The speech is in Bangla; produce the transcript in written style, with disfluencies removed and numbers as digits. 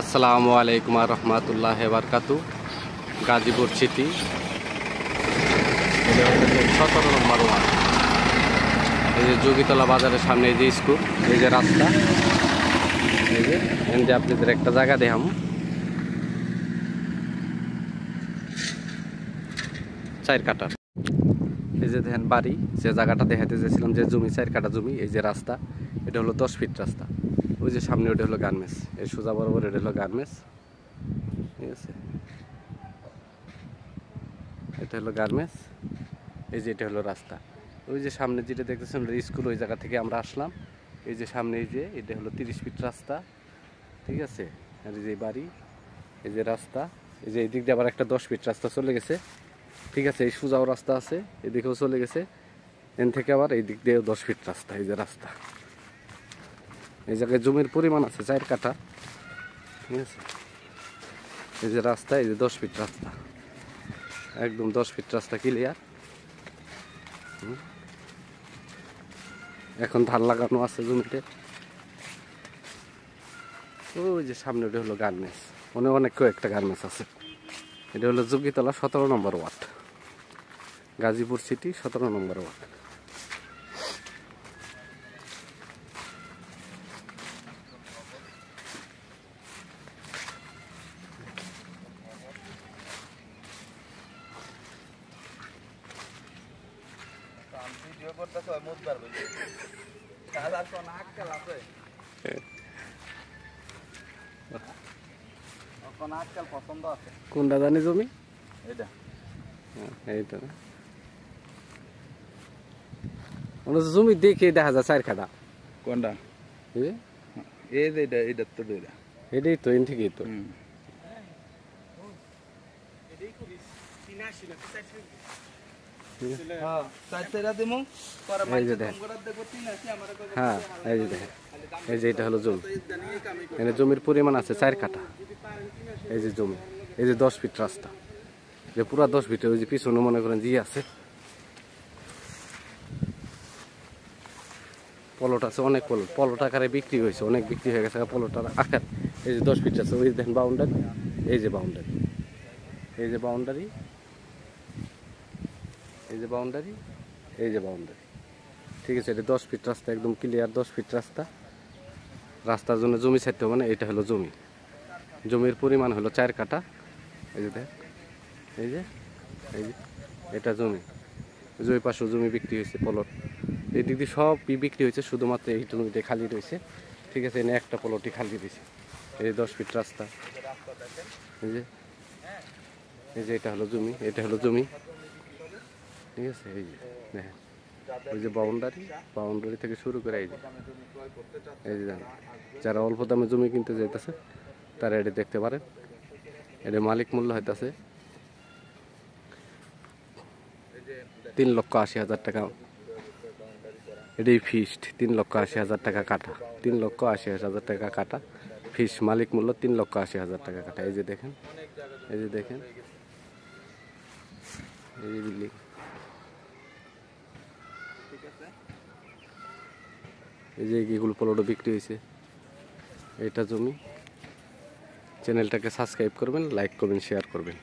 আসসালামু আলাইকুম রহমতুল্লাহ বারকাতু। গাজীপুর সিটি, 17 নম্বর ওয়ার্ড। এই যে যোগীতলা বাজারের সামনে এই যে স্কুল, এই যে রাস্তা, এই যে এখানে আপনাদের একটা জায়গা দেখাম। চার কাটার এই যে দেখেন বাড়ি, যে জায়গাটা দেখাতে চেয়েছিলাম, যে জমি 4 কাটা জমি। এই যে রাস্তা, এটা হলো 10 ফিট রাস্তা। ওই যে সামনে ওটা হলো গার্মেন্টস, এই সোজা বরাবর এটা হলো গার্মেন্টস। ঠিক আছে, এটা হলো গার্মেন্টস। এই যে এটা হলো রাস্তা। ওই যে সামনে যেটা দেখতেছেন স্কুল, ওই জায়গা থেকে আমরা আসলাম। এই যে সামনে এই যে এটা হলো 30 ফিট রাস্তা। ঠিক আছে, আর এই যে বাড়ি, এই যে রাস্তা, এই যে এই দিক দিয়ে আবার একটা 10 ফিট রাস্তা চলে গেছে। ঠিক আছে, এই সোজাও রাস্তা আছে, এদিকেও চলে গেছে। এন থেকে আবার এই দিক দিয়েও 10 ফিট রাস্তা। এই যে রাস্তা, এই জায়গায় জমির পরিমাণ আছে 4 কাঠা। ঠিক আছে, এই যে রাস্তা, এই যে 10 ফিট রাস্তা, একদম 10 ফিট রাস্তা ক্লিয়ার। এখন ধান লাগানো আছে জমিতে। ওই যে সামনে ওটা হলো গার্মেন্টস, অনেক কয়েকটা গার্মেন্টস আছে। এটা হলো যোগীতলা 17 নম্বর ওয়ার্ড, গাজীপুর সিটি 17 নম্বর ওয়ার্ড। কোনটা জানি জমি? এইটা জমি দেখে দেখা যায় 4 কাঠা। কোনটা? এটাই তো, এন থেকেই তো। হ্যাঁ, এই যে দেখেন, এই যে এটা হলো জমি। এখানে জমির পরিমাণ আছে 4 কাঠা। এই যে জমি, এই যে 10 ফিট রাস্তা, যে পুরা 10 ফিট। ওই যে পিছনে মনে করেন জি আছে, পলট আছে, অনেক পলট আকারে বিক্রি হয়েছে, অনেক বিক্রি হয়ে গেছে পলটার আকার। এই যে 10 ফিট আছে, ওই দেখেন বাউন্ডারি, এই যে বাউন্ডারি, এই যে বাউন্ডারি, এই যে বাউন্ডারি, এই যে বাউন্ডারি। ঠিক আছে, এটা 10 ফিট রাস্তা, একদম ক্লিয়ার 10 ফিট রাস্তা। রাস্তার জন্য জমি ছাড়তে হবে না। এটা হলো জমি, জমির পরিমাণ হলো 4 কাঠা। এই যে দেখ, এই যে এটা জমি। ওই পাশেও জমি বিক্রি হয়েছে, পলট এই দিক দিয়ে সব বিক্রি হয়েছে, শুধুমাত্র এই জমিতে খালি রয়েছে। ঠিক আছে, এনে একটা পলটই খালি রয়েছে। এই 10 ফিট রাস্তা, এই যে এটা হলো জমি, এটা হলো জমি। ঠিক আছে, এই যে দেখেন, ওই যে বাউন্ডারি থেকে শুরু করে এই যে যারা অল্প দামে জমি কিনতে যাইতেছে তারা এটা দেখতে পারেন। এটা মালিক মূল্য হইতেছে 3,80,000 টাকা। এটাই ফিক্সড 3,80,000 টাকা কাটা, 3,80,000 টাকা কাটা ফিক্স। মালিক মূল্য 3,80,000 টাকা কাটা। এই যে দেখেন, এই যে দেখেন, এই যে বিল্ডিং। এই যে এগুলো প্লটও বিক্রি হয়েছে। এটা জমি। চ্যানেলটাকে সাবস্ক্রাইব করবেন, লাইক করবেন, শেয়ার করবেন।